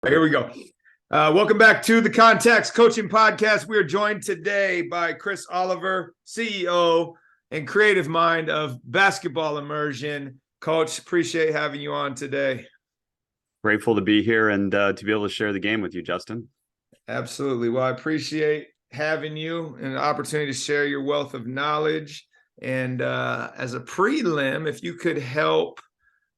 Here we go. Welcome back to the Context Coaching Podcast. We are joined today by Chris Oliver, CEO and creative mind of Basketball Immersion. Coach, appreciate having you on today. Grateful to be here and to be able to share the game with you, Justin. Absolutely. Well, I appreciate having you and the opportunity to share your wealth of knowledge. And as a prelim, if you could help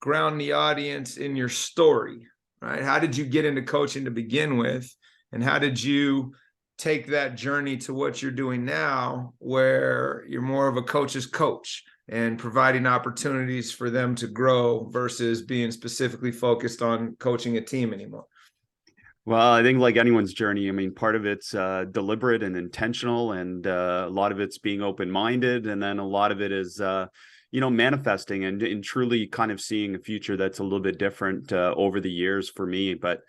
ground the audience in your story. Right? How did you get into coaching to begin with? And how did you take that journey to what you're doing now, where you're more of a coach's coach and providing opportunities for them to grow versus being specifically focused on coaching a team anymore? Well, I think like anyone's journey, I mean, part of it's deliberate and intentional, and a lot of it's being open-minded. And then a lot of it is manifesting and truly kind of seeing a future that's a little bit different over the years for me. But,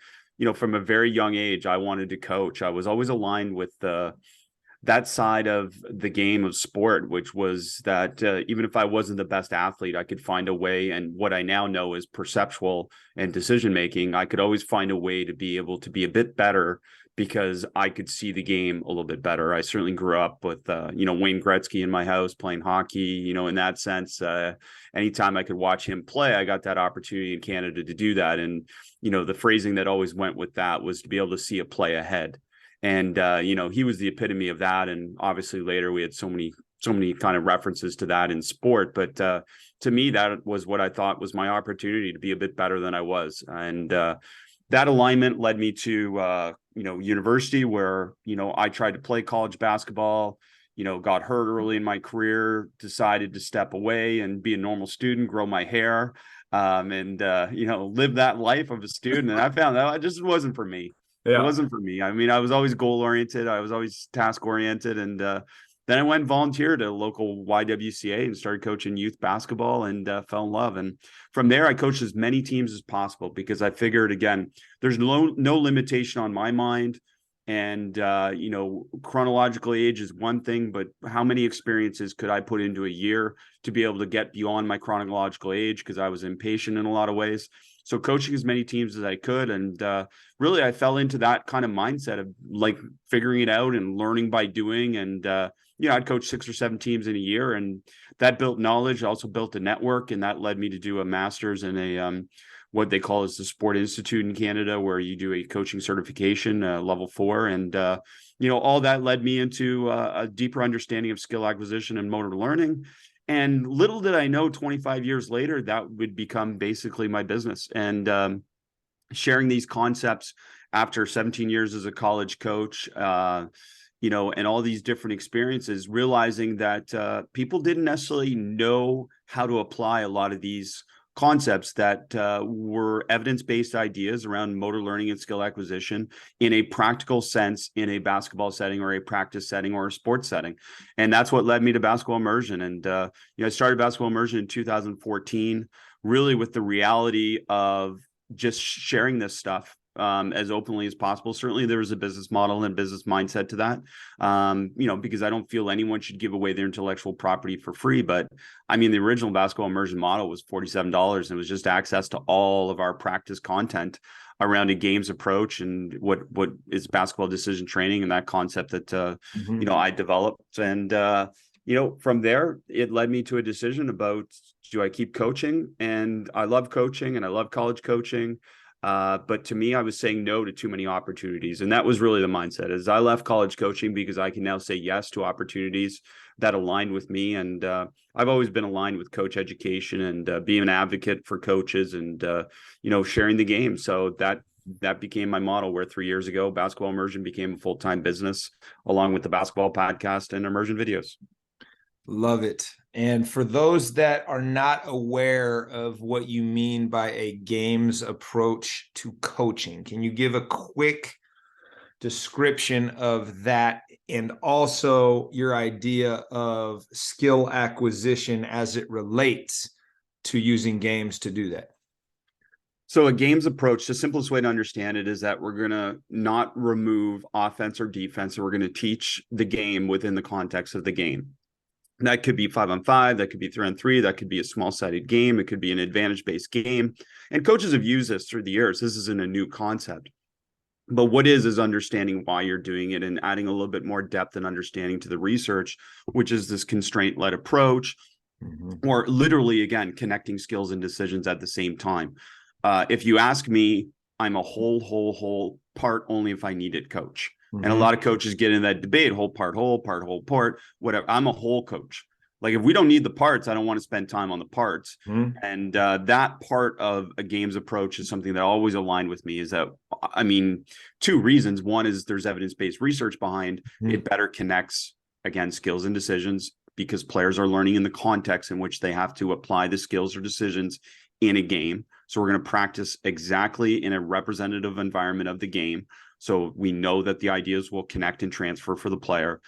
from a very young age, I wanted to coach. I was always aligned with that side of the game of sport, which was that even if I wasn't the best athlete, I could find a way. And what I now know is perceptual and decision-making. I could always find a way to be able to be a bit better because I could see the game a little bit better. I certainly grew up with, Wayne Gretzky in my house playing hockey, in that sense. Anytime I could watch him play, I got that opportunity in Canada to do that. And, the phrasing that always went with that was to be able to see a play ahead. And, he was the epitome of that. And obviously later we had so many kind of references to that in sport. But to me, that was what I thought was my opportunity to be a bit better than I was. And that alignment led me to, university where, I tried to play college basketball, got hurt early in my career, decided to step away and be a normal student, grow my hair, and live that life of a student. And I found that it just wasn't for me. Yeah. It wasn't for me. I mean, I was always goal-oriented. I was always task-oriented. And then I went and volunteered at a local YWCA and started coaching youth basketball and fell in love. And from there, I coached as many teams as possible because I figured, again, there's no limitation on my mind. And, chronological age is one thing, but how many experiences could I put into a year to be able to get beyond my chronological age? Because I was impatient in a lot of ways. So coaching as many teams as I could. And really, I fell into that kind of mindset of like figuring it out and learning by doing. And, I'd coach 6 or 7 teams in a year, and that built knowledge, also built a network. And that led me to do a master's in a what they call is the Sport Institute in Canada, where you do a coaching certification, level 4. And, all that led me into a deeper understanding of skill acquisition and motor learning. And little did I know 25 years later, that would become basically my business. And sharing these concepts after 17 years as a college coach, and all these different experiences, realizing that people didn't necessarily know how to apply a lot of these concepts that were evidence-based ideas around motor learning and skill acquisition in a practical sense, in a basketball setting or a practice setting or a sports setting. And that's what led me to Basketball Immersion. And, I started Basketball Immersion in 2014, really with the reality of just sharing this stuff as openly as possible. Certainly there was a business model and business mindset to that, because I don't feel anyone should give away their intellectual property for free. But I mean, the original Basketball Immersion model was $47, and it was just access to all of our practice content around a games approach and what is basketball decision training and that concept that, I developed. And, from there, it led me to a decision about, do I keep coaching? And I love coaching and I love college coaching. But to me, I was saying no to too many opportunities. And that was really the mindset. As I left college coaching because I can now say yes to opportunities that aligned with me. And I've always been aligned with coach education and being an advocate for coaches and, sharing the game. So that became my model, where 3 years ago, Basketball Immersion became a full-time business along with the basketball podcast and immersion videos. Love it. And for those that are not aware of what you mean by a games approach to coaching, can you give a quick description of that, and also your idea of skill acquisition as it relates to using games to do that? So a games approach, the simplest way to understand it is that we're going to not remove offense or defense, and we're going to teach the game within the context of the game. That could be 5-on-5, that could be 3-on-3, that could be a small-sided game, it could be an advantage-based game. And coaches have used this through the years. This isn't a new concept. But what is understanding why you're doing it and adding a little bit more depth and understanding to the research, which is this constraint-led approach, or literally, again, connecting skills and decisions at the same time. If you ask me, I'm a whole part only if I need it coach. And a lot of coaches get in that debate, whole part, whatever. I'm a whole coach. Like, if we don't need the parts, I don't want to spend time on the parts. And that part of a games approach is something that always aligned with me. Is that, I mean, two reasons. One is there's evidence-based research behind it. Better connects, again, skills and decisions, because players are learning in the context in which they have to apply the skills or decisions in a game. So we're going to practice exactly in a representative environment of the game. So we know that the ideas will connect and transfer for the player.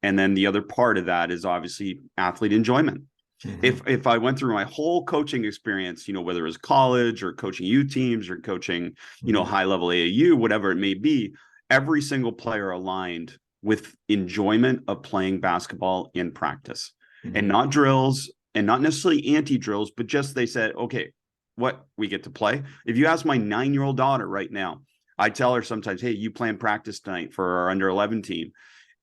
And then the other part of that is obviously athlete enjoyment. If I went through my whole coaching experience, whether it was college or coaching U teams or coaching, high level AAU, whatever it may be, every single player aligned with enjoyment of playing basketball in practice, and not drills, and not necessarily anti-drills, but just they said, okay, what we get to play. If you ask my 9-year-old daughter right now, I tell her sometimes, hey, you plan practice tonight for our under 11 team,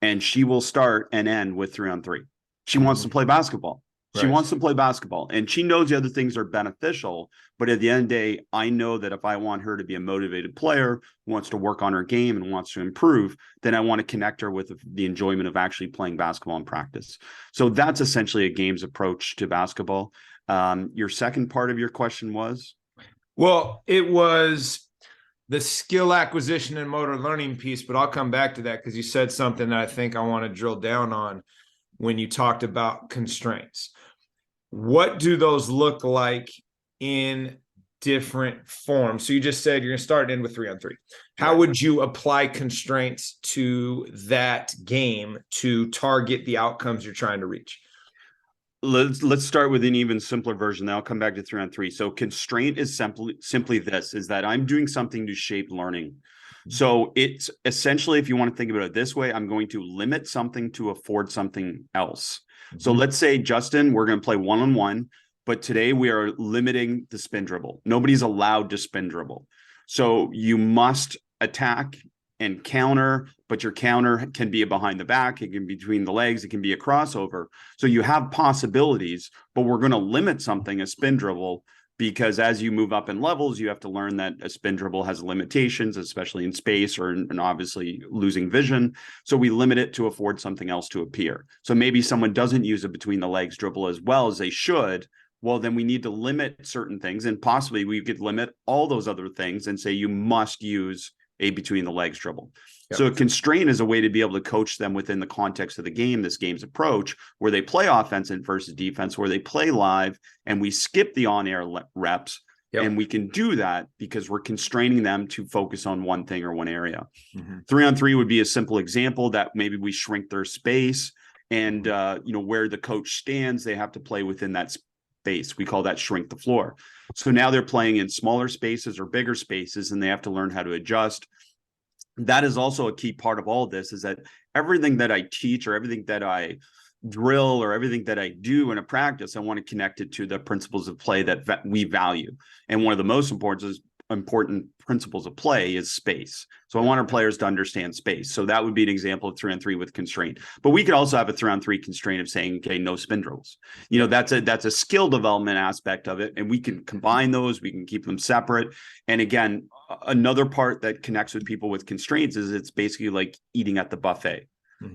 and she will start and end with 3-on-3. She wants to play basketball. She wants to play basketball, and she knows the other things are beneficial. But at the end of the day, I know that if I want her to be a motivated player, who wants to work on her game and wants to improve, then I want to connect her with the enjoyment of actually playing basketball in practice. So that's essentially a games approach to basketball. Your second part of your question was? Well, it was the skill acquisition and motor learning piece, but I'll come back to that because you said something that I think I want to drill down on when you talked about constraints. What do those look like in different forms? So you just said you're going to start in with 3-on-3. How would you apply constraints to that game to target the outcomes you're trying to reach? Let's start with an even simpler version. Then I'll come back to 3-on-3. So constraint is simply this, is that I'm doing something to shape learning. So it's essentially, if you want to think about it this way, I'm going to limit something to afford something else. So let's say, Justin, we're going to play one-on-one, but today we are limiting the spin dribble. Nobody's allowed to spin dribble. So you must attack and counter, but your counter can be a behind the back, it can be between the legs, it can be a crossover. So you have possibilities, but we're going to limit something, a spin dribble, because as you move up in levels, you have to learn that a spin dribble has limitations, especially in space and obviously losing vision. So we limit it to afford something else to appear. So maybe someone doesn't use a between the legs dribble as well as they should. Well, then we need to limit certain things, and possibly we could limit all those other things and say you must use a between the legs dribble. So a constraint is a way to be able to coach them within the context of the game, this game's approach, where they play offense versus defense, where they play live and we skip the on-air reps. And we can do that because we're constraining them to focus on one thing or one area. 3-on-3 would be a simple example that maybe we shrink their space and, where the coach stands, they have to play within that space. We call that shrink the floor. So now they're playing in smaller spaces or bigger spaces, and they have to learn how to adjust. That is also a key part of all of this, is that everything that I teach or everything that I drill or everything that I do in a practice, I want to connect it to the principles of play that we value. And one of the most important principles of play is space. So I want our players to understand space. So that would be an example of 3-on-3 with constraint. But we could also have a 3-on-3 constraint of saying, okay, no spin drills. That's a skill development aspect of it. And we can combine those, we can keep them separate. And again, another part that connects with people with constraints is it's basically like eating at the buffet.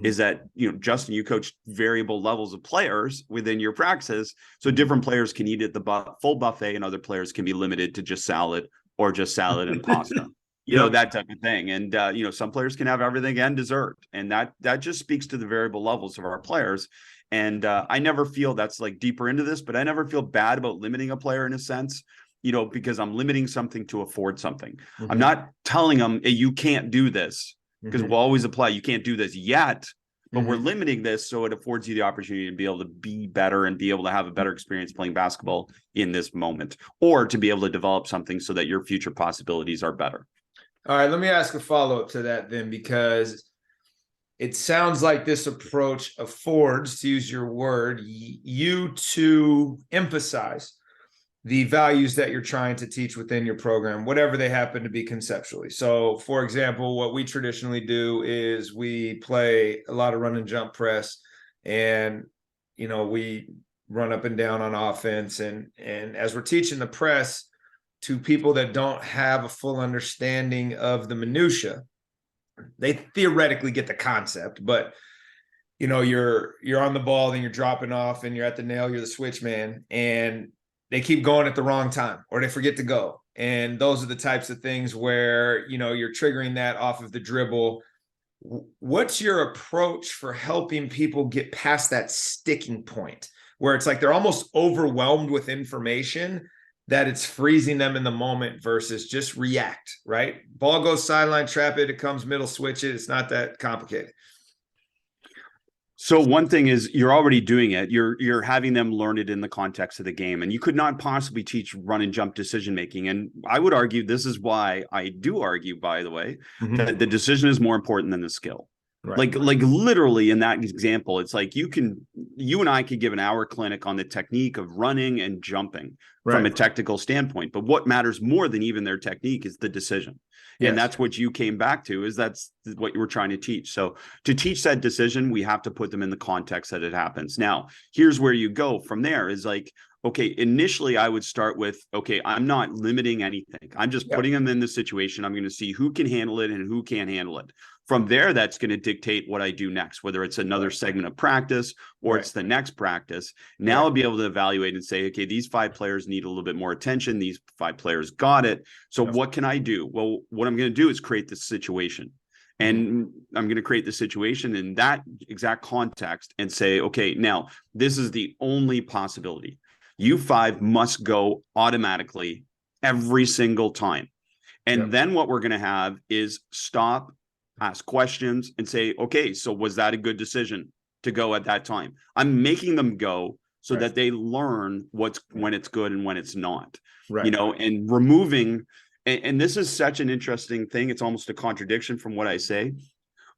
Is that, Justin, you coach variable levels of players within your practices. So different players can eat at the full buffet and other players can be limited to just salad or just salad and pasta, that type of thing. And, some players can have everything and dessert. And that just speaks to the variable levels of our players. And I never feel that's like deeper into this, but I never feel bad about limiting a player in a sense, because I'm limiting something to afford something. I'm not telling them, hey, you can't do this, because we'll always apply, you can't do this yet, but we're limiting this so it affords you the opportunity to be able to be better and be able to have a better experience playing basketball in this moment, or to be able to develop something so that your future possibilities are better. All right, let me ask a follow-up to that then, because it sounds like this approach affords, to use your word, you to emphasize the values that you're trying to teach within your program, whatever they happen to be conceptually. So, for example, what we traditionally do is we play a lot of run and jump press, and we run up and down on offense. And as we're teaching the press to people that don't have a full understanding of the minutia, they theoretically get the concept, but you're on the ball, then you're dropping off, and you're at the nail, you're the switch man, and they keep going at the wrong time, or they forget to go. And those are the types of things where, you're triggering that off of the dribble. What's your approach for helping people get past that sticking point where it's like they're almost overwhelmed with information, that it's freezing them in the moment versus just react, right? Ball goes sideline, trap it, it comes middle, switch it. It's not that complicated. So one thing is you're already doing it. You're having them learn it in the context of the game, and you could not possibly teach run and jump decision making. And I would argue, this is why I do argue, by the way, that the decision is more important than the skill. Right. Like literally in that example, it's like you and I could give an hour clinic on the technique of running and jumping from a technical standpoint. But what matters more than even their technique is the decision. Yes. And that's what you came back to, is that's what you were trying to teach. So to teach that decision, we have to put them in the context that it happens. Now, here's where you go from there is like, okay, initially I would start with, okay, I'm not limiting anything. I'm just putting them in the situation. I'm going to see who can handle it and who can't handle it. From there, that's going to dictate what I do next, whether it's another segment of practice or it's the next practice. Now I'll be able to evaluate and say, okay, these 5 players need a little bit more attention. These 5 players got it. So what can I do? Well, what I'm going to do is create this situation. And I'm going to create the situation in that exact context and say, okay, now this is the only possibility. You 5 must go automatically every single time. And then what we're going to have is stop, ask questions, and say, okay, so was that a good decision to go at that time? I'm making them go so that they learn when it's good and when it's not, and removing, and this is such an interesting thing. It's almost a contradiction from what I say,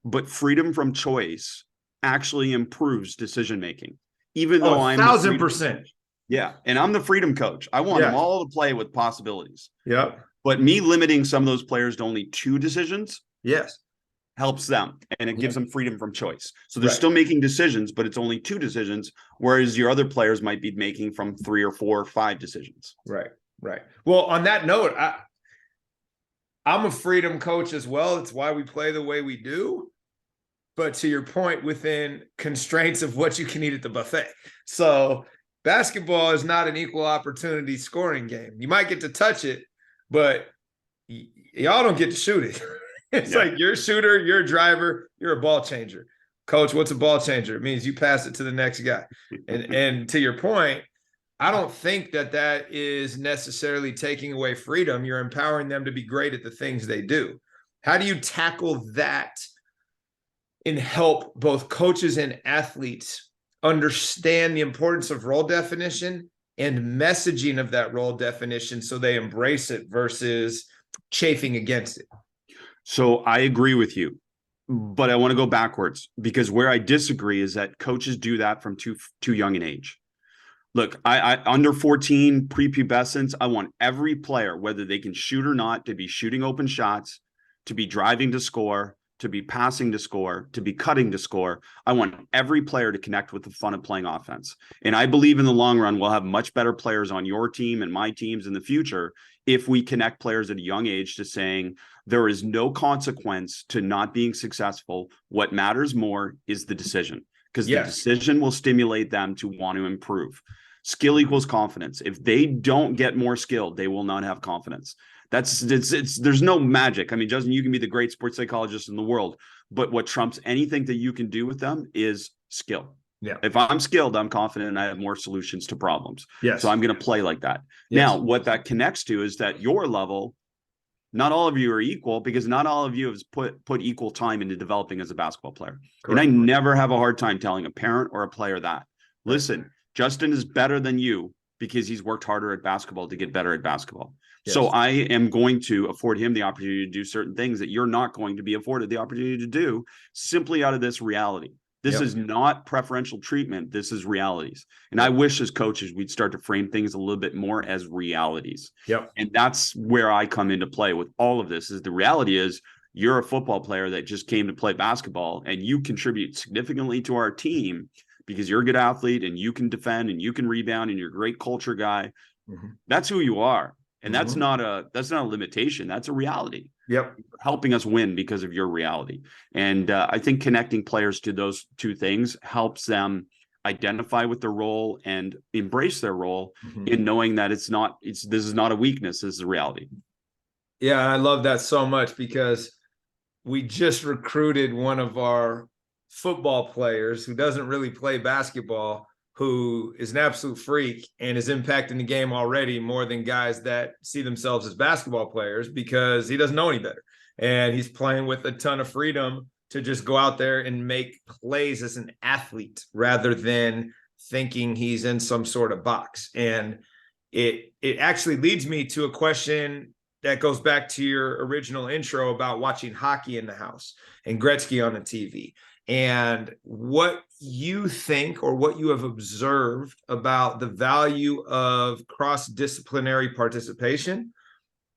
but freedom from choice actually improves decision-making, even though I'm 1,000%. Yeah. And I'm the freedom coach. I want them all to play with possibilities. Yeah. But me limiting some of those players to only 2 decisions. Yes. Helps them, and it gives them freedom from choice. So they're still making decisions, but it's only 2 decisions, whereas your other players might be making from 3 or 4 or 5 decisions. Right. Well, on that note, I'm a freedom coach as well. It's why we play the way we do. But to your point, within constraints of what you can eat at the buffet. So basketball is not an equal opportunity scoring game. You might get to touch it, but y'all don't get to shoot it. It's like you're a shooter, you're a driver, you're a ball changer. Coach, what's a ball changer? It means you pass it to the next guy. And to your point, I don't think that is necessarily taking away freedom. You're empowering them to be great at the things they do. How do you tackle that and help both coaches and athletes understand the importance of role definition and messaging of that role definition so they embrace it versus chafing against it? So I agree with you, but I want to go backwards, because where I disagree is that coaches do that from too young an age. Look, I under 14 prepubescence, I want every player, whether they can shoot or not, to be shooting open shots, to be driving to score, to be passing to score, to be cutting to score. I want every player to connect with the fun of playing offense. And I believe in the long run, we'll have much better players on your team and my teams in the future if we connect players at a young age to saying there is no consequence to not being successful. What matters more is the decision, because the decision will stimulate them to want to improve. Skill equals confidence. If they don't get more skilled, they will not have confidence. There's no magic. I mean, Justin, you can be the great sports psychologist in the world, but what trumps anything that you can do with them is skill. Yeah. If I'm skilled, I'm confident and I have more solutions to problems. Yes. So I'm going to play like that. Yes. Now, what that connects to is that your level, not all of you are equal, because not all of you have put equal time into developing as a basketball player. Correct. And I never have a hard time telling a parent or a player that, listen, Justin is better than you because he's worked harder at basketball to get better at basketball. Yes. So I am going to afford him the opportunity to do certain things that you're not going to be afforded the opportunity to do, simply out of this reality. This Yep. is not preferential treatment. This is realities. And I wish as coaches, we'd start to frame things a little bit more as realities. Yep. And that's where I come into play with all of this. Is the reality is you're a football player that just came to play basketball, and you contribute significantly to our team because you're a good athlete and you can defend and you can rebound and you're a great culture guy. Mm-hmm. That's who you are. And Mm-hmm. that's not a limitation. That's a reality. Yep. Helping us win because of your reality. And I think connecting players to those two things helps them identify with their role and embrace their role Mm-hmm. in knowing that this is not a weakness, this is a reality. Yeah, I love that so much, because we just recruited one of our football players who doesn't really play basketball, who is an absolute freak and is impacting the game already more than guys that see themselves as basketball players, because he doesn't know any better. And he's playing with a ton of freedom to just go out there and make plays as an athlete rather than thinking he's in some sort of box. And it actually leads me to a question that goes back to your original intro about watching hockey in the house and Gretzky on the TV, and what you think or what you have observed about the value of cross-disciplinary participation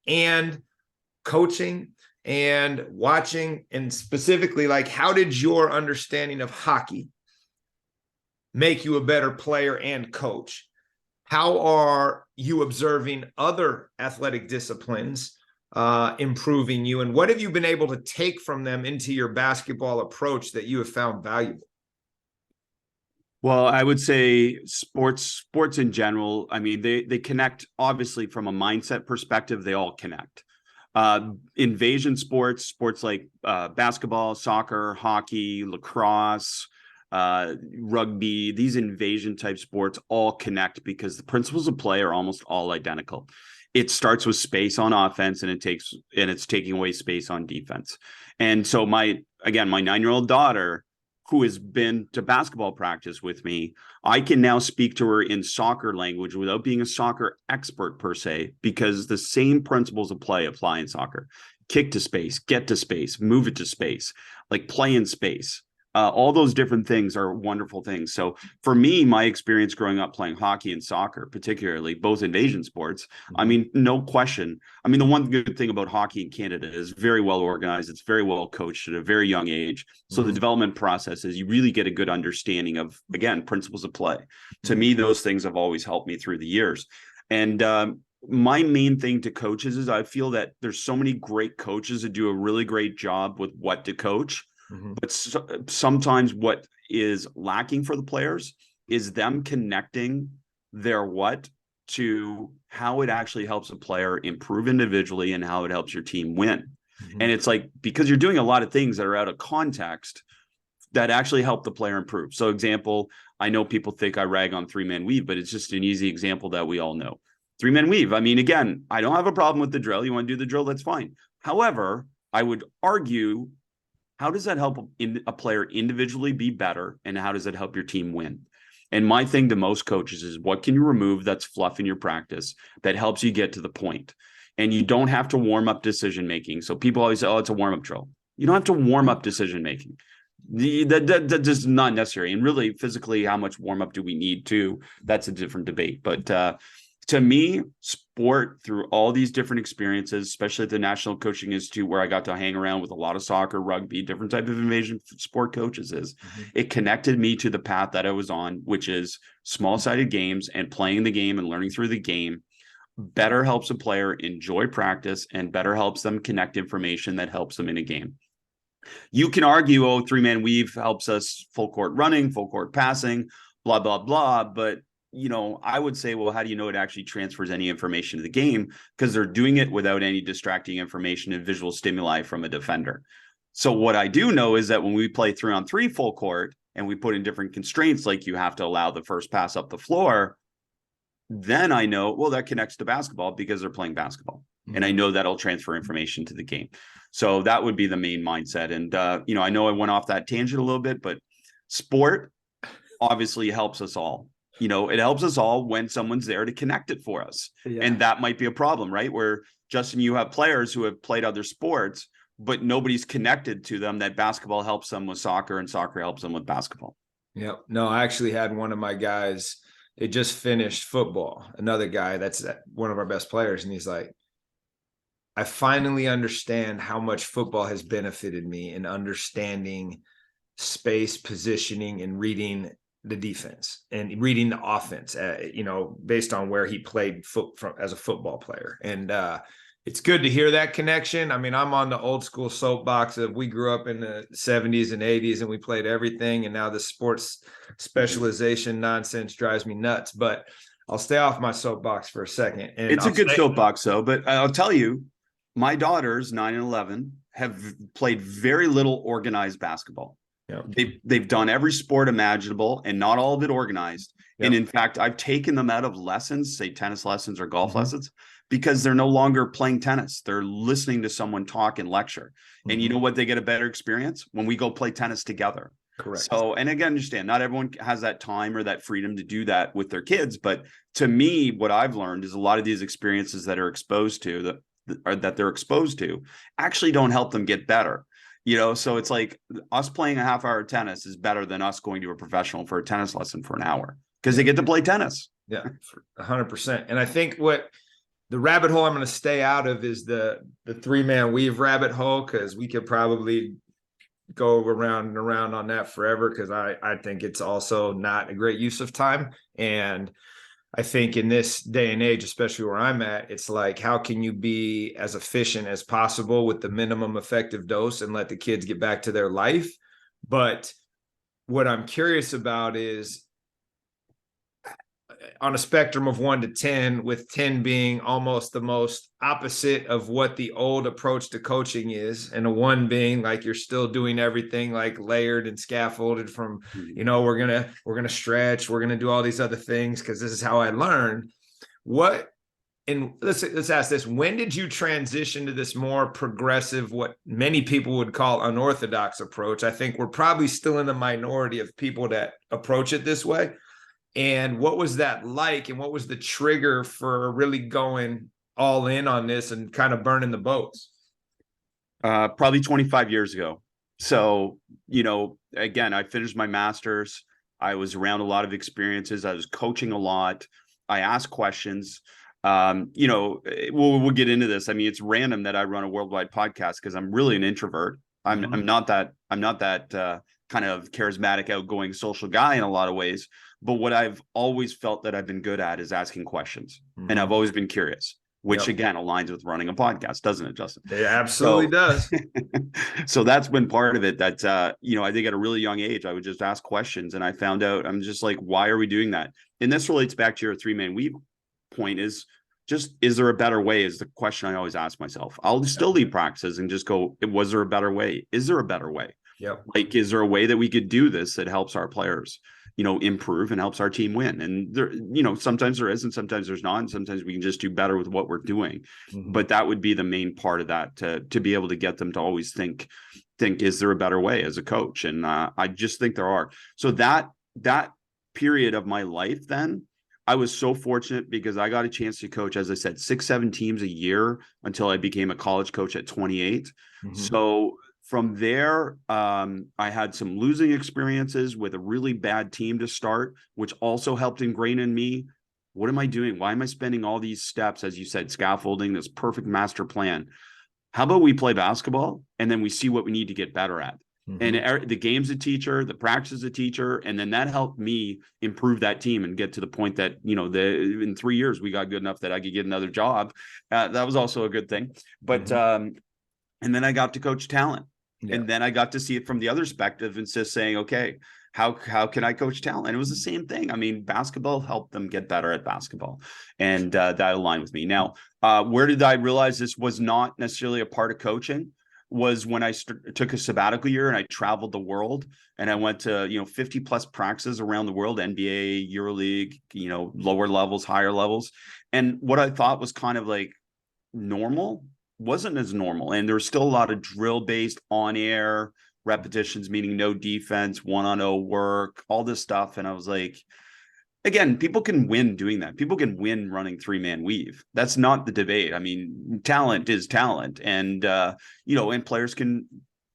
and coaching and watching, and specifically, like, how did your understanding of hockey make you a better player and coach? How are you observing other athletic disciplines improving you? And what have you been able to take from them into your basketball approach that you have found valuable? Well, I would say sports in general, I mean, they connect, obviously, from a mindset perspective, they all connect. Invasion sports like basketball, soccer, hockey, lacrosse, rugby, these invasion type sports all connect because the principles of play are almost all identical. It starts with space on offense and it's taking away space on defense. And so my 9-year-old daughter, who has been to basketball practice with me, I can now speak to her in soccer language without being a soccer expert per se, because the same principles of play apply in soccer. Kick to space, get to space, move it to space, like play in space. All those different things are wonderful things. So for me, my experience growing up playing hockey and soccer, particularly both invasion sports, I mean, no question. I mean, the one good thing about hockey in Canada is very well organized. It's very well coached at a very young age. So the development process is you really get a good understanding of, again, principles of play. To me, those things have always helped me through the years. And my main thing to coaches is I feel that there's so many great coaches that do a really great job with what to coach. But sometimes what is lacking for the players is them connecting their what to how it actually helps a player improve individually and how it helps your team win. And it's like, because you're doing a lot of things that are out of context that actually help the player improve. So example, I know people think I rag on 3-man weave, but it's just an easy example that we all know. 3-man weave. I mean, again, I don't have a problem with the drill. You want to do the drill, that's fine. However, I would argue, how does that help a player individually be better? And how does that help your team win? And my thing to most coaches is, what can you remove that's fluff in your practice that helps you get to the point? And you don't have to warm up decision-making. So people always say, oh, it's a warm-up drill. You don't have to warm up decision-making. That is not necessary. And really, physically, how much warm-up do we need to? That's a different debate. But to me, sport, through all these different experiences, especially at the National Coaching Institute, where I got to hang around with a lot of soccer, rugby, different type of invasion sport coaches, it connected me to the path that I was on, which is small-sided games and playing the game and learning through the game. Better helps a player enjoy practice and better helps them connect information that helps them in a game. You can argue, oh, 3-man weave helps us full court running, full court passing, blah, blah, blah. But, you know, I would say, well, how do you know it actually transfers any information to the game? Because they're doing it without any distracting information and visual stimuli from a defender. So what I do know is that when we play 3-on-3 full court and we put in different constraints, like you have to allow the first pass up the floor, then I know, well, that connects to basketball because they're playing basketball. And I know that'll transfer information to the game. So that would be the main mindset. And, you know, I know I went off that tangent a little bit, but sport obviously helps us all. You know, it helps us all when someone's there to connect it for us. Yeah. And that might be a problem, right? Where, Justin, you have players who have played other sports, but nobody's connected to them that basketball helps them with soccer and soccer helps them with basketball. Yeah. No, I actually had one of my guys, they just finished football, another guy that's one of our best players. And he's like, I finally understand how much football has benefited me in understanding space, positioning, and reading the defense and reading the offense, based on where he played as a football player. And it's good to hear that connection. I mean, I'm on the old school soapbox of we grew up in the 70s and 80s and we played everything. And now the sports specialization nonsense drives me nuts. But I'll stay off my soapbox for a second. And it's a good soapbox, though. But I'll tell you, my daughters, 9 and 11, have played very little organized basketball. Yep. They've done every sport imaginable and not all of it organized. Yep. And in fact, I've taken them out of lessons, say tennis lessons or golf lessons, because they're no longer playing tennis. They're listening to someone talk and lecture. And you know what? They get a better experience when we go play tennis together. Correct. So, and again, understand not everyone has that time or that freedom to do that with their kids. But to me, what I've learned is a lot of these experiences that are exposed to that they're exposed to actually don't help them get better. So it's like us playing a half hour of tennis is better than us going to a professional for a tennis lesson for an hour because they get to play tennis. Yeah, 100%. And I think what the rabbit hole I'm going to stay out of is the 3-man weave rabbit hole, because we could probably go around and around on that forever, because I think it's also not a great use of time. And I think in this day and age, especially where I'm at, it's like, how can you be as efficient as possible with the minimum effective dose and let the kids get back to their life? But what I'm curious about is, on a spectrum of 1 to 10, with 10 being almost the most opposite of what the old approach to coaching is, and a 1 being like you're still doing everything like layered and scaffolded from, we're gonna stretch, we're gonna do all these other things because this is how I learned. And let's ask this: when did you transition to this more progressive, what many people would call unorthodox approach? I think we're probably still in the minority of people that approach it this way. And what was that like? And what was the trigger for really going all in on this and kind of burning the boats? Probably 25 years ago. So, again, I finished my master's. I was around a lot of experiences. I was coaching a lot. I asked questions. We'll get into this. I mean, it's random that I run a worldwide podcast because I'm really an introvert. I'm not that kind of charismatic, outgoing social guy in a lot of ways. But what I've always felt that I've been good at is asking questions. And I've always been curious, which again aligns with running a podcast, doesn't it, Justin? It absolutely does. So that's been part of it that, I think at a really young age, I would just ask questions. And I found out, I'm just like, why are we doing that? And this relates back to your 3-man weave point is there a better way is the question I always ask myself. I'll still leave practices and just go, was there a better way? Is there a better way? Yep. Like, is there a way that we could do this that helps our players, improve and helps our team win? And there, sometimes there is, and sometimes there's not, and sometimes we can just do better with what we're doing. But that would be the main part of that, to be able to get them to always think, is there a better way as a coach? And I just think there are. So that period of my life, then I was so fortunate because I got a chance to coach, as I said, 6-7 teams a year until I became a college coach at 28. So from there, I had some losing experiences with a really bad team to start, which also helped ingrain in me, what am I doing? Why am I spending all these steps, as you said, scaffolding, this perfect master plan? How about we play basketball and then we see what we need to get better at? And the game's a teacher, the practice is a teacher. And then that helped me improve that team and get to the point that, in 3 years, we got good enough that I could get another job. That was also a good thing. But, and then I got to coach talent. Yeah. And then I got to see it from the other perspective and just saying, okay, how can I coach talent? And it was the same thing. I mean, basketball helped them get better at basketball. And that aligned with me. Now, where did I realize this was not necessarily a part of coaching? Was when I took a sabbatical year and I traveled the world and I went to, 50 plus practices around the world, NBA, EuroLeague, lower levels, higher levels. And what I thought was kind of like normal wasn't as normal. And there was still a lot of drill based on air repetitions, meaning no defense, 1-on-0 work, all this stuff. And I was like, again, people can win doing that. People can win running 3-man weave. That's not the debate. I mean, talent is talent, and and players can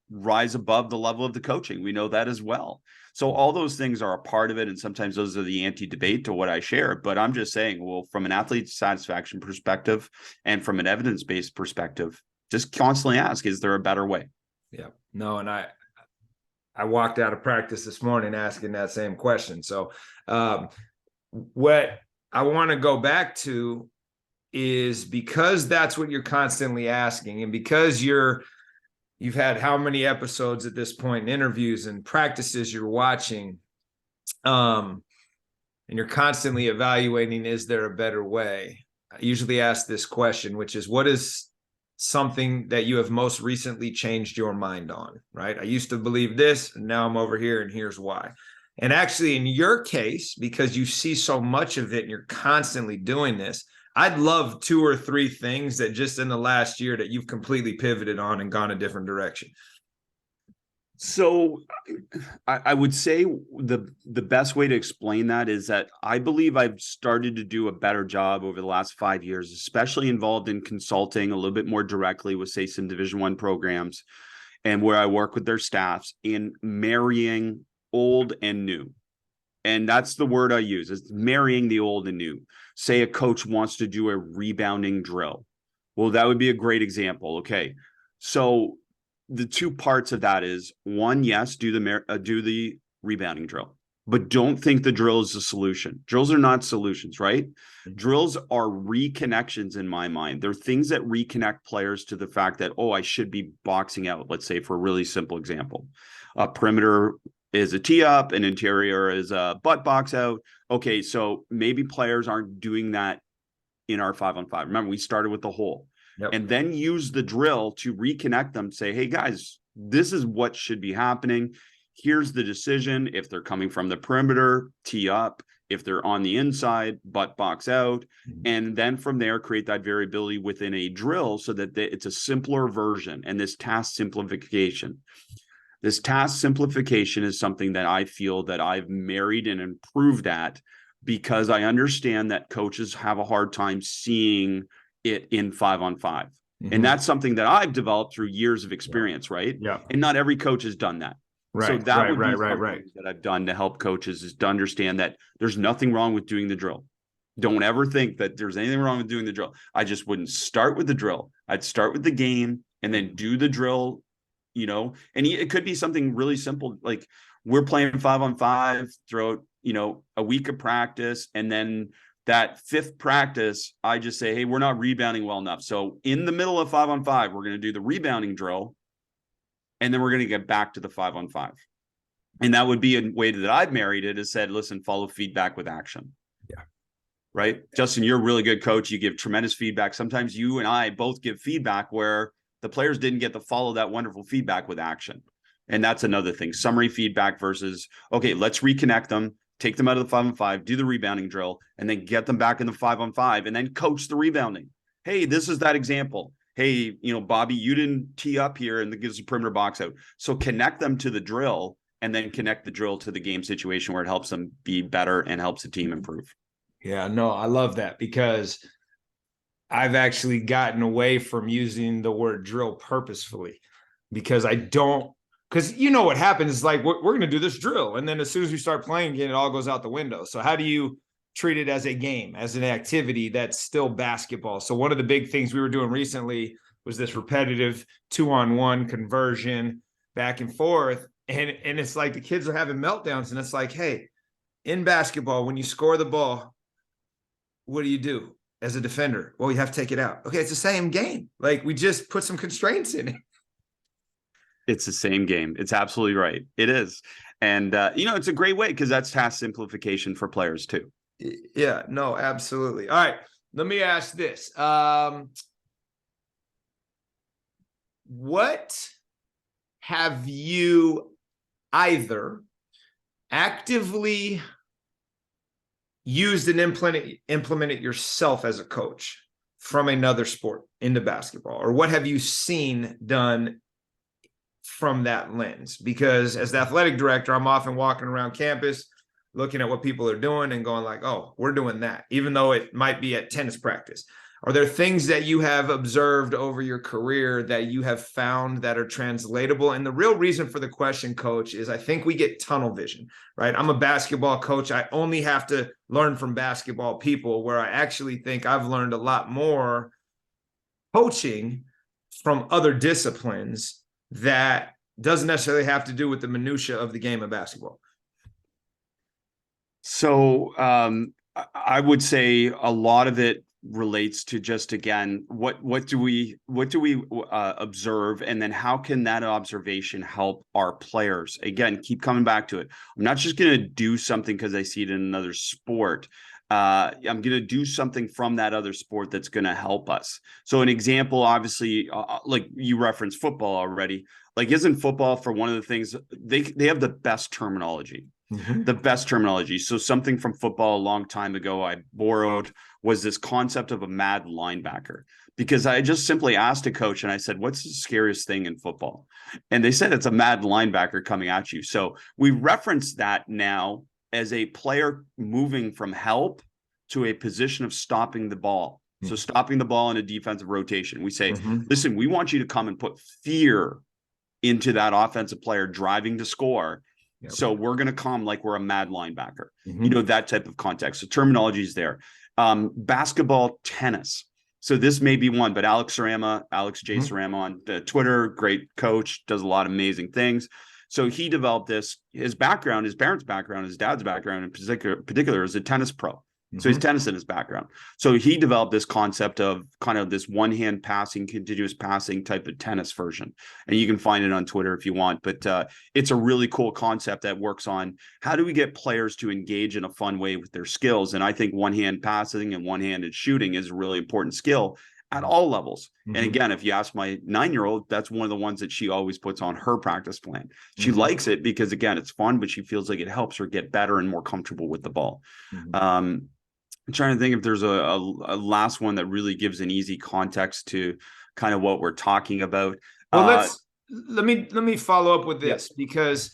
rise above the level of the coaching. We know that as well. So all those things are a part of it, and sometimes those are the anti-debate to what I share. But I'm just saying, well, from an athlete satisfaction perspective and from an evidence-based perspective, just constantly ask, is there a better way? Yeah, no, and I walked out of practice this morning asking that same question. So what I want to go back to is, because that's what you're constantly asking, and because you've had how many episodes at this point in interviews and practices you're watching, and you're constantly evaluating, is there a better way? I usually ask this question, which is, what is something that you have most recently changed your mind on, right? I used to believe this, and now I'm over here, and here's why. And actually, in your case, because you see so much of it and you're constantly doing this, I'd love 2 or 3 things that just in the last year that you've completely pivoted on and gone a different direction. So I would say the best way to explain that is that I believe I've started to do a better job over the last 5 years, especially involved in consulting a little bit more directly with, say, some Division I programs, and where I work with their staffs in marrying old and new. And that's the word I use, is marrying the old and new. Say a coach wants to do a rebounding drill. Well, that would be a great example. Okay. So the 2 parts of that is, one, yes, do the rebounding drill, but don't think the drill is the solution. Drills are not solutions, right? Mm-hmm. Drills are reconnections in my mind. They're things that reconnect players to the fact that, oh, I should be boxing out. Let's say, for a really simple example, a perimeter is a tee up, an interior is a butt box out. Okay, so maybe players aren't doing that in our 5-on-5. Remember, we started with the hole. Yep. And then use the drill to reconnect them, say, hey, guys, this is what should be happening. Here's the decision. If they're coming from the perimeter, tee up. If they're on the inside, butt box out. Mm-hmm. And then from there, create that variability within a drill so that it's a simpler version. And this task simplification. This task simplification is something that I feel that I've married and improved at, because I understand that coaches have a hard time seeing it in 5-on-5. Mm-hmm. And that's something that I've developed through years of experience, right? Yeah. And not every coach has done that. Right. So that would be something that I've done to help coaches, is to understand that there's nothing wrong with doing the drill. Don't ever think that there's anything wrong with doing the drill. I just wouldn't start with the drill. I'd start with the game and then do the drill, and it could be something really simple. Like, we're playing 5-on-5 throughout, a week of practice. And then that 5th practice, I just say, hey, we're not rebounding well enough. So in the middle of 5-on-5, we're going to do the rebounding drill. And then we're going to get back to the 5-on-5. And that would be a way that I've married it, is said, listen, follow feedback with action. Yeah. Right. Justin, you're a really good coach. You give tremendous feedback. Sometimes you and I both give feedback where the players didn't get to follow that wonderful feedback with action. And that's another thing. Summary feedback versus, okay, let's reconnect them, take them out of the 5-on-5, do the rebounding drill, and then get them back in the 5-on-5, and then coach the rebounding. Hey, this is that example. Hey, Bobby, you didn't tee up here, and that gives a perimeter box out. So connect them to the drill, and then connect the drill to the game situation where it helps them be better and helps the team improve. Yeah, no, I love that, because I've actually gotten away from using the word drill purposefully, because because what happens is, like, we're going to do this drill, and then as soon as we start playing again, it all goes out the window. So how do you treat it as a game, as an activity that's still basketball? So one of the big things we were doing recently was this repetitive 2-on-1 conversion back and forth. And it's like the kids are having meltdowns, and it's like, hey, in basketball, when you score the ball, what do you do as a defender? Well, you have to take it out. Okay, it's the same game. Like, we just put some constraints in it. It's the same game. It's absolutely right. It is. And, it's a great way, because that's task simplification for players too. Yeah, no, absolutely. All right. Let me ask this. What have you either actively used and implemented yourself as a coach from another sport into basketball? Or what have you seen done from that lens? Because as the athletic director, I'm often walking around campus looking at what people are doing and going like, oh, we're doing that, even though it might be at tennis practice? Are there things that you have observed over your career that you have found that are translatable? And the real reason for the question, Coach, is I think we get tunnel vision, right? I'm a basketball coach. I only have to learn from basketball people, where I actually think I've learned a lot more coaching from other disciplines that doesn't necessarily have to do with the minutia of the game of basketball. So I would say a lot of it relates to just, again, what do we observe, and then how can that observation help our players? Again, keep coming back to it. I'm not just going to do something because I see it in another sport. I'm going to do something from that other sport that's going to help us. So an example, obviously, like you referenced football already. Like, isn't football, for one of the things, they have the best terminology. Mm-hmm. The best terminology. So something from football a long time ago I borrowed was this concept of a mad linebacker, because I just simply asked a coach and I said, what's the scariest thing in football? And they said it's a mad linebacker coming at you. So we reference that now as a player moving from help to a position of stopping the ball. Mm-hmm. So stopping the ball in a defensive rotation. We say, mm-hmm. listen, we want you to come and put fear into that offensive player driving to score. Yep. So we're going to come like we're a mad linebacker, mm-hmm. you know, that type of context. So terminology is there. Basketball, tennis. So this may be one, but Alex J. Mm-hmm. Sarama on Twitter, great coach, does a lot of amazing things. So he developed this. His background, his parents' background, his dad's background in particular is a tennis pro. Mm-hmm. So he's tennis in his background. So he developed this concept of kind of this one-hand passing, continuous passing type of tennis version. And you can find it on Twitter if you want. But it's a really cool concept that works on how do we get players to engage in a fun way with their skills. And I think one-hand passing and one-handed shooting is a really important skill at all levels. Mm-hmm. And again, if you ask my 9-year-old, that's one of the ones that she always puts on her practice plan. She mm-hmm. likes it because, again, it's fun, but she feels like it helps her get better and more comfortable with the ball. Mm-hmm. I'm trying to think if there's a last one that really gives an easy context to kind of what we're talking about. Well, let me follow up with this, because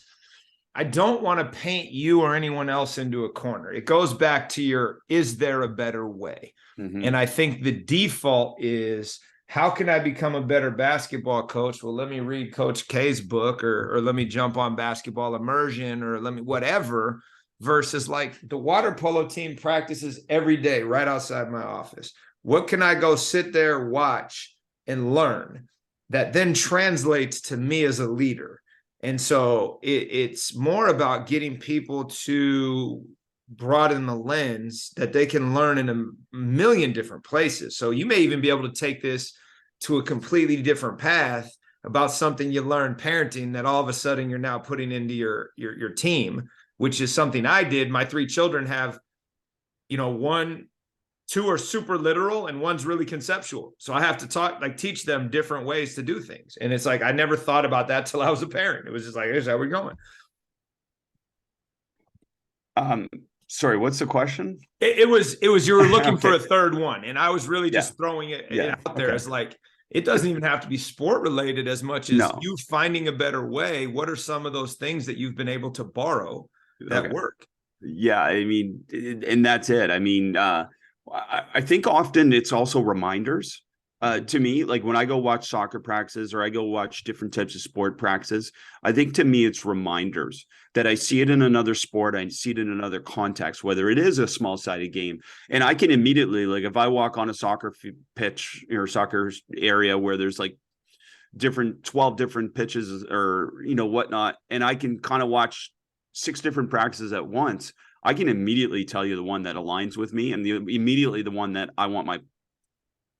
I don't want to paint you or anyone else into a corner. It goes back to is there a better way? Mm-hmm. And I think the default is, how can I become a better basketball coach? Well, let me read Coach K's book, or let me jump on Basketball Immersion, or let me whatever. Versus like the water polo team practices every day right outside my office. What can I go sit there, watch, and learn that then translates to me as a leader? And so it's more about getting people to broaden the lens that they can learn in a million different places. So you may even be able to take this to a completely different path about something you learned parenting that all of a sudden you're now putting into your team, which is something I did. My 3 children have, 2 are super literal and one's really conceptual. So I have to teach them different ways to do things. And it's like, I never thought about that till I was a parent. It was just like, here's how we're going. Sorry, what's the question? It was you were looking for a third one. And I was really just throwing it out there as like, it doesn't even have to be sport related as much as you finding a better way. What are some of those things that you've been able to borrow that work? Yeah, I mean, and that's it. I mean, I think often it's also reminders to me, like when I go watch soccer practices or I go watch different types of sport practices, I think to me it's reminders that I see it in another sport. I see it in another context, whether it is a small sided game. And I can immediately, like if I walk on a soccer pitch or soccer area where there's like 12 different pitches or, whatnot, and I can kind of watch 6 different practices at once, I can immediately tell you the one that aligns with me and immediately the one that I want my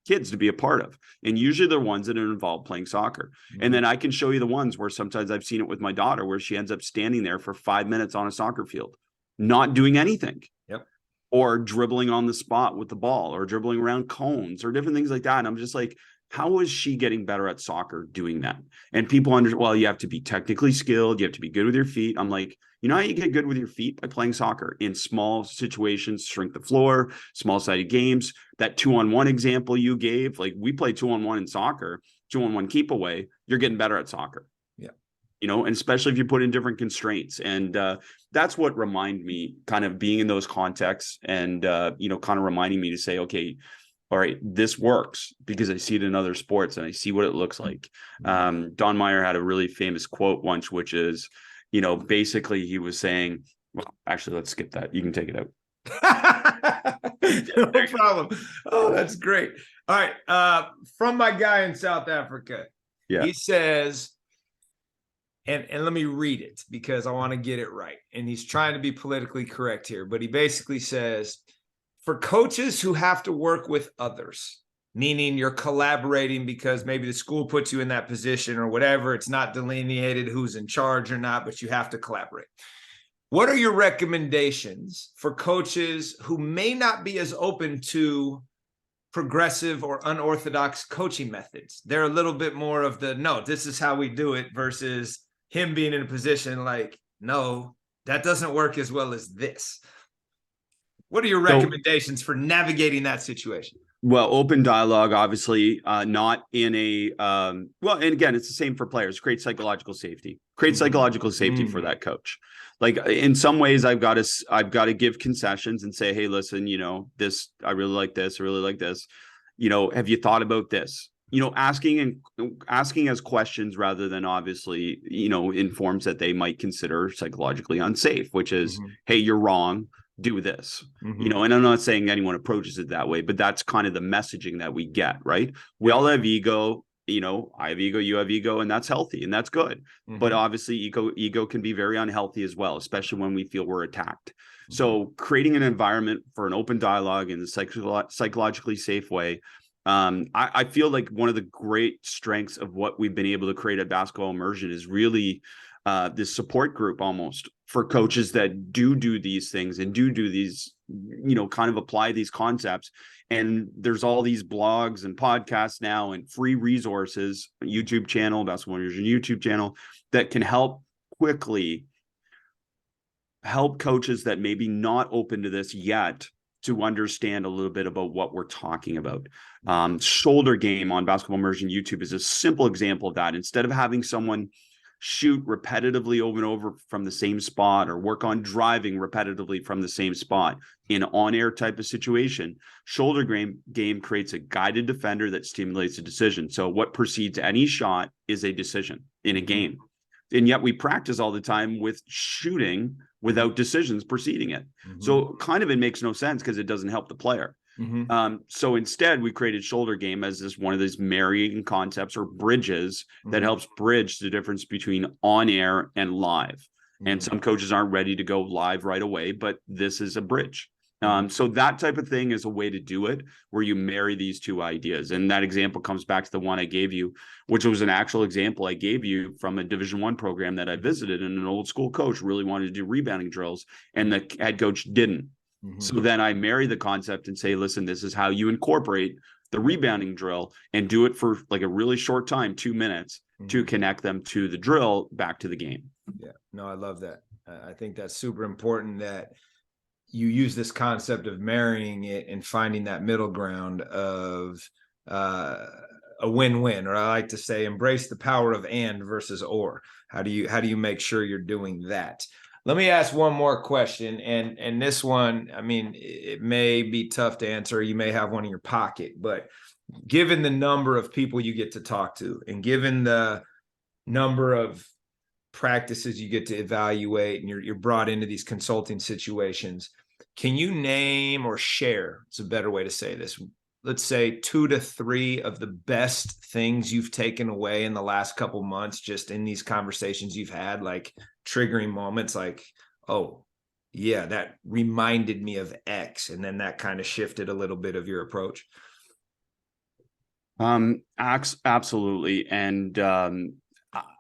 kids to be a part of. And usually they're ones that involve playing soccer. Mm-hmm. And then I can show you the ones where sometimes I've seen it with my daughter where she ends up standing there for 5 minutes on a soccer field, not doing anything. Yep. Or dribbling on the spot with the ball or dribbling around cones or different things like that. And I'm just like, how is she getting better at soccer doing that? And people well, you have to be technically skilled. You have to be good with your feet. I'm like, how you get good with your feet? By playing soccer in small situations, shrink the floor, small-sided games. That 2-on-1 example you gave, like we play 2-on-1 in soccer, 2-on-1 keep away, you're getting better at soccer. Yeah. and especially if you put in different constraints. And that's what reminded me, kind of being in those contexts, and kind of reminding me to say, okay, all right, this works because I see it in other sports and I see what it looks like. Don Meyer had a really famous quote once, which is, basically he was saying, well, actually, let's skip that. You can take it out. No problem. Oh, that's great. All right. From my guy in South Africa, he says, and let me read it because I want to get it right. And he's trying to be politically correct here, but he basically says, for coaches who have to work with others, meaning you're collaborating because maybe the school puts you in that position or whatever, it's not delineated who's in charge or not, but you have to collaborate. What are your recommendations for coaches who may not be as open to progressive or unorthodox coaching methods? They're a little bit more of the, no, this is how we do it, versus him being in a position like, no, that doesn't work as well as this. What are your recommendations for navigating that situation? Well, open dialogue, obviously, not in a, and again, it's the same for players. Create psychological safety. Create psychological safety for that coach. Like, in some ways, I've got to give concessions and say, hey, listen, this, I really like this, I really like this. Have you thought about this? Asking as questions rather than obviously, in forms that they might consider psychologically unsafe, which is, hey, you're wrong, do this. And I'm not saying anyone approaches it that way, but that's kind of the messaging that we get, right? We all have ego, I have ego, you have ego, and that's healthy and that's good. But obviously ego can be very unhealthy as well, especially when we feel we're attacked. So creating an environment for an open dialogue in a psychologically safe way. I feel like one of the great strengths of what we've been able to create at Basketball Immersion is really this support group almost for coaches that do these things and do these, kind of apply these concepts. And there's all these blogs and podcasts now and free resources, YouTube channel, Basketball Immersion YouTube channel, that can quickly help coaches that maybe not open to this yet to understand a little bit about what we're talking about. Shoulder game on Basketball Immersion YouTube is a simple example of that. Instead of having someone shoot repetitively over and over from the same spot, or work on driving repetitively from the same spot in an on-air type of situation, shoulder game creates a guided defender that stimulates a decision. So what precedes any shot is a decision in a game. And yet we practice all the time with shooting without decisions preceding it. So kind of it makes no sense because it doesn't help the player. So instead, we created shoulder game as one of these marrying concepts or bridges that helps bridge the difference between on air and live. And some coaches aren't ready to go live right away, but this is a bridge. So that type of thing is a way to do it, where you marry these two ideas. And that example comes back to the one I gave you, which was an actual example I gave you from a Division I program that I visited, and an old school coach really wanted to do rebounding drills, and the head coach didn't. So then I marry the concept and say, listen, this is how you incorporate the rebounding drill and do it for like a really short time, 2 minutes, to connect them to the drill back to the game. Yeah, no, I love that. I think that's super important that you use this concept of marrying it and finding that middle ground of a win-win, or I like to say, embrace the power of and versus or. How do you make sure you're doing that? Let me ask one more question, and this one, I mean, it may be tough to answer. You may have one in your pocket, but given the number of people you get to talk to, and given the number of practices you get to evaluate, and you're brought into these consulting situations, can you name or share, it's a better way to say this, let's say 2 to 3 of the best things you've taken away in the last couple months, just in these conversations you've had, like triggering moments, like, oh yeah, that reminded me of X, and then that kind of shifted a little bit of your approach? Absolutely. And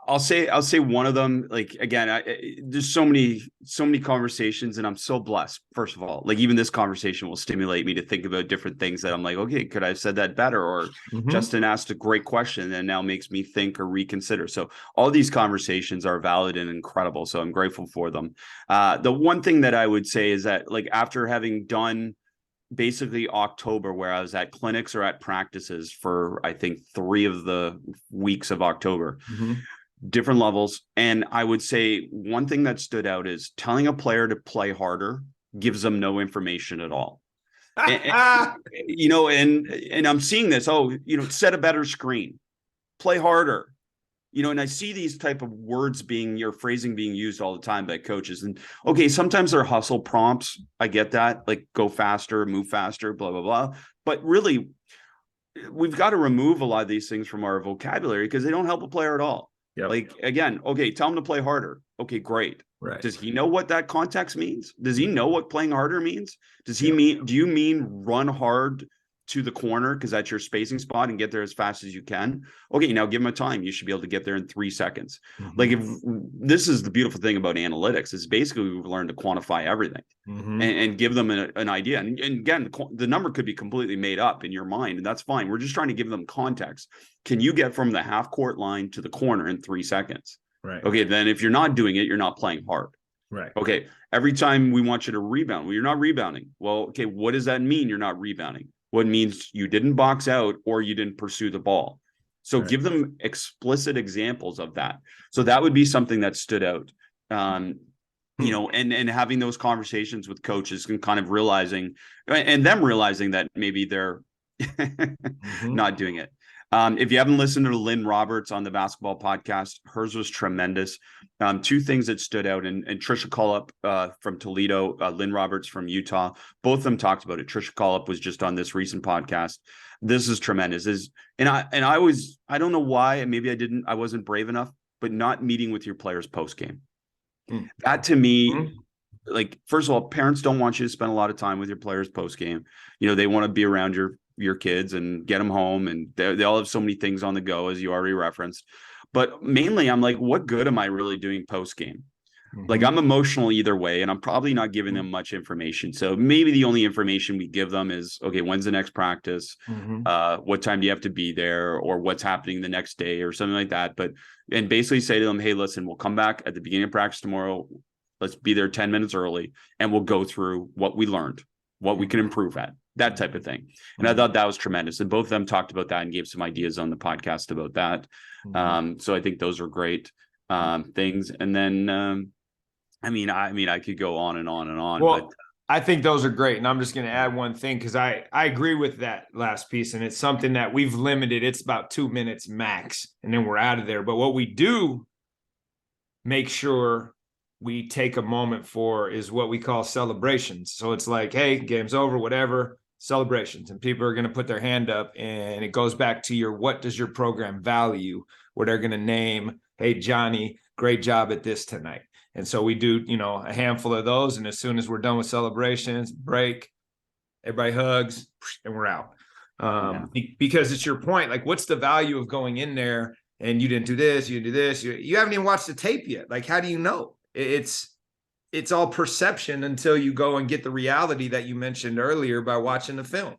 I'll say one of them, like, again, there's so many conversations, and I'm so blessed. First of all, like, even this conversation will stimulate me to think about different things that I'm like, okay, could I have said that better? Or Justin asked a great question and now makes me think or reconsider. So all these conversations are valid and incredible. So I'm grateful for them. The one thing that I would say is that, like, after having done basically October, where I was at clinics or at practices for, I think, 3 of the weeks of October, different levels. And I would say one thing that stood out is telling a player to play harder gives them no information at all. And I'm seeing this, set a better screen, play harder, and I see these type of words phrasing being used all the time by coaches. And okay, sometimes they're hustle prompts. I get that, like go faster, move faster, blah, blah, blah. But really, we've got to remove a lot of these things from our vocabulary because they don't help a player at all. Yep. Like, again, okay, tell him to play harder. Okay, great. Right. Does he know what that context means? Does he know what playing harder means? Do you mean run hard to the corner because that's your spacing spot and get there as fast as you can? Okay, now give him a time. You should be able to get there in 3 seconds. Mm-hmm. Like, if this is the beautiful thing about analytics, is basically we've learned to quantify everything and give them an idea. And again, the number could be completely made up in your mind, and that's fine. We're just trying to give them context. Can you get from the half court line to the corner in 3 seconds? Right. Okay, then if you're not doing it, you're not playing hard. Right. Okay, every time we want you to rebound, well, you're not rebounding. Well, okay, what does that mean you're not rebounding? What means you didn't box out or you didn't pursue the ball. So give them explicit examples of that. So that would be something that stood out. And having those conversations with coaches and kind of realizing that maybe they're not doing it. If you haven't listened to Lynn Roberts on the basketball podcast, hers was tremendous. 2 things that stood out, and Trisha Collup from Toledo, Lynn Roberts from Utah, both of them talked about it. Trisha Collup was just on this recent podcast. This is tremendous. I don't know why, maybe I wasn't brave enough, but not meeting with your players post game. That to me, like, first of all, parents don't want you to spend a lot of time with your players post game. They want to be around your kids and get them home, and they all have so many things on the go, as you already referenced. But mainly I'm like, what good am I really doing post game? Like, I'm emotional either way, and I'm probably not giving them much information. So maybe the only information we give them is, okay, when's the next practice? What time do you have to be there, or what's happening the next day, or something like that. And basically say to them, hey, listen, we'll come back at the beginning of practice tomorrow. Let's be there 10 minutes early, and we'll go through what we learned, what we can improve at. That type of thing. And I thought that was tremendous. And both of them talked about that and gave some ideas on the podcast about that. So I think those are great things. And then, I could go on and on and on. Well, but I think those are great. And I'm just going to add one thing, because I agree with that last piece. And it's something that we've limited. It's about 2 minutes max, and then we're out of there. But what we do make sure we take a moment for is what we call celebrations. So it's like, hey, game's over, whatever. Celebrations, and people are going to put their hand up, and it goes back to what does your program value, where they're going to name, hey, Johnny, great job at this tonight. And so we do, a handful of those. And as soon as we're done with celebrations, break, everybody hugs, and we're out. Because it's your point. Like, what's the value of going in there and you didn't do this, you didn't do this, you haven't even watched the tape yet. Like, how do you know? It's all perception until you go and get the reality that you mentioned earlier by watching the film.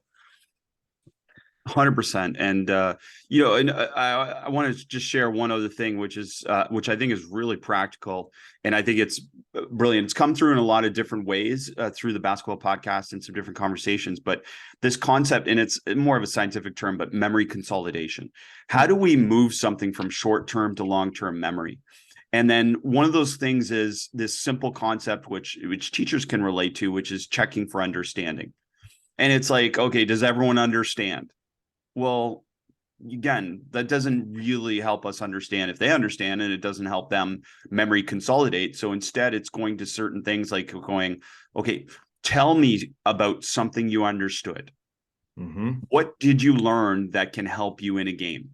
100%. And, I want to just share one other thing, which I think is really practical. And I think it's brilliant. It's come through in a lot of different ways through the basketball podcast and some different conversations, but this concept, and it's more of a scientific term, but memory consolidation. How do we move something from short-term to long-term memory? And then one of those things is this simple concept, which teachers can relate to, which is checking for understanding. And it's like, okay, does everyone understand? Well, again, that doesn't really help us understand if they understand, and it doesn't help them memory consolidate. So instead, it's going to certain things like going, okay, tell me about something you understood. What did you learn that can help you in a game?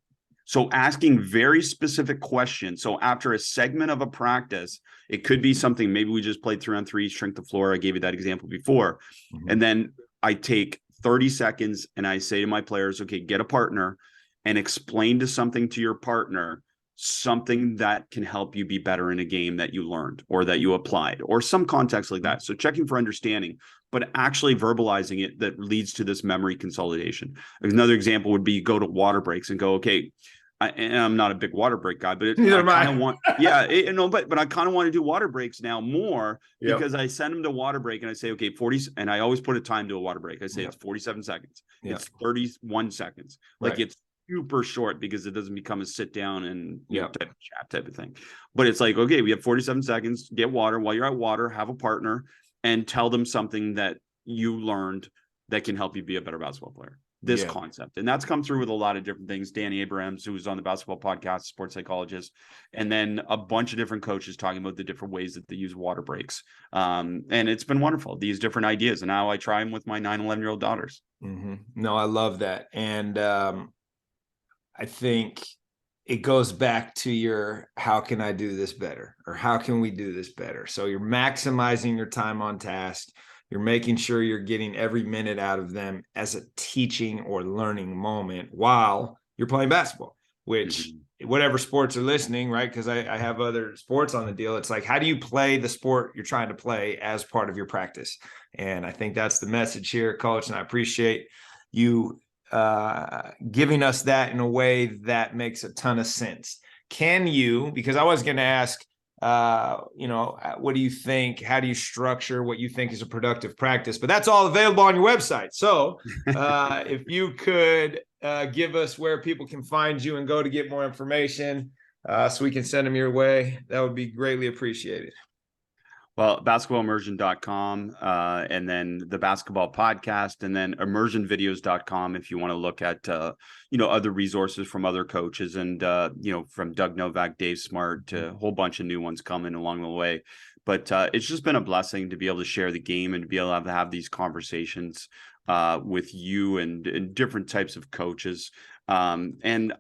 So asking very specific questions. So after a segment of a practice, it could be something, maybe we just played 3-on-3, shrink the floor. I gave you that example before. And then I take 30 seconds and I say to my players, okay, get a partner and explain to your partner something that can help you be better in a game that you learned or that you applied, or some context like that. So checking for understanding, but actually verbalizing it, that leads to this memory consolidation. Another example would be go to water breaks and go, okay, and I'm not a big water break guy, but I kind of want, but I kind of want to do water breaks now more because I send them to water break and I say, okay, 40, and I always put a time to a water break. I say it's 47 seconds. It's 31 seconds. Like it's super short because it doesn't become a sit down and Yep. type of chat type of thing. But it's like, okay, we have 47 seconds, get water. While you're at water, have a partner and tell them something that you learned that can help you be a better basketball player. This concept. And that's come through with a lot of different things. Danny Abrams, who was on the basketball podcast, sports psychologist, and then a bunch of different coaches talking about the different ways that they use water breaks. And it's been wonderful, these different ideas. And now I try them with my 9-11-year-old daughters. No, I love that. And I think it goes back to your, how can I do this better? Or how can we do this better? So you're maximizing your time on task. You're making sure you're getting every minute out of them as a teaching or learning moment while you're playing basketball, which whatever sports are listening, right? Because I have other sports on the deal. It's like, how do you play the sport you're trying to play as part of your practice? And I think that's the message here, Coach. And I appreciate you giving us that in a way that makes a ton of sense. Can you, because I was going to ask, what do you think? How do you structure what you think is a productive practice? But that's all available on your website. So if you could give us where people can find you and go to get more information so we can send them your way, that would be greatly appreciated. Well, basketballimmersion.com, and then the basketball podcast, and then immersionvideos.com if you want to look at, other resources from other coaches and, from Doug Novak, Dave Smart, to a whole bunch of new ones coming along the way. But it's just been a blessing to be able to share the game and to be able to have these conversations with you and different types of coaches. And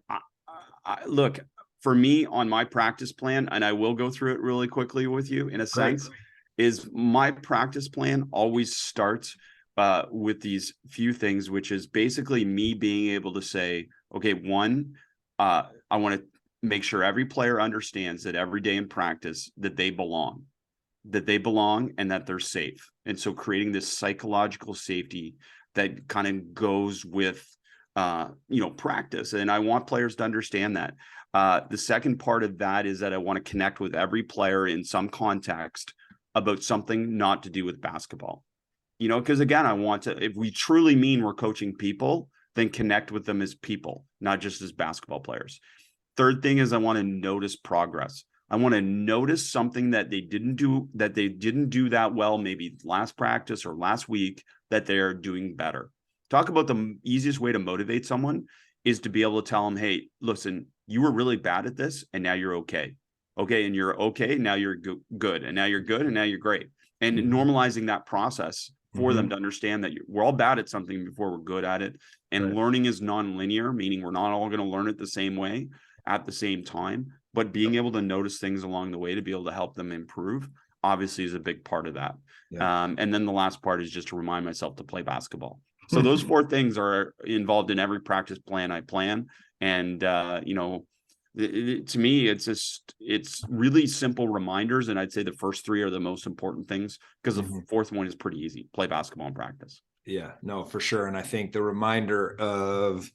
look, for me on my practice plan, and I will go through it really quickly with you in a sense, is my practice plan always starts with these few things, which is basically me being able to say, okay, one, I want to make sure every player understands that every day in practice that they belong and that they're safe. And so creating this psychological safety that kind of goes with, practice. And I want players to understand that. The second part of that is that I want to connect with every player in some context about something not to do with basketball. Because again, I want to, if we truly mean we're coaching people, then connect with them as people, not just as basketball players. Third thing is I want to notice progress. I want to notice something that they didn't do that well, maybe last practice or last week, that they're doing better. Talk about the easiest way to motivate someone is to be able to tell them, hey, listen, you were really bad at this and now you're okay. Okay. And you're okay. Now you're good. And now you're good. And now you're great. And normalizing that process for them to understand that we're all bad at something before we're good at it. And learning is non-linear, meaning we're not all going to learn it the same way at the same time, but being able to notice things along the way to be able to help them improve obviously is a big part of that. And then the last part is just to remind myself to play basketball. So those four things are involved in every practice plan I plan. And, to me, it's really simple reminders. And I'd say the first three are the most important things because the fourth one is pretty easy. Play basketball in practice. Yeah, no, for sure. And I think the reminder of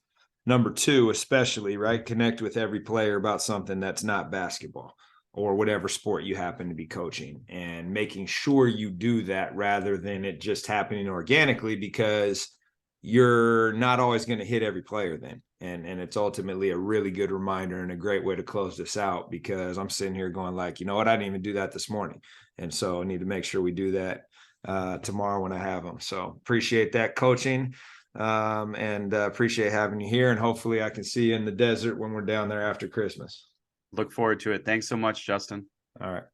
number two, especially, right? Connect with every player about something that's not basketball or whatever sport you happen to be coaching, and making sure you do that rather than it just happening organically, because you're not always going to hit every player then. And it's ultimately a really good reminder and a great way to close this out, because I'm sitting here going like, you know what, I didn't even do that this morning. And so I need to make sure we do that tomorrow when I have them. So appreciate that coaching and appreciate having you here. And hopefully I can see you in the desert when we're down there after Christmas. Look forward to it. Thanks so much, Justin. All right.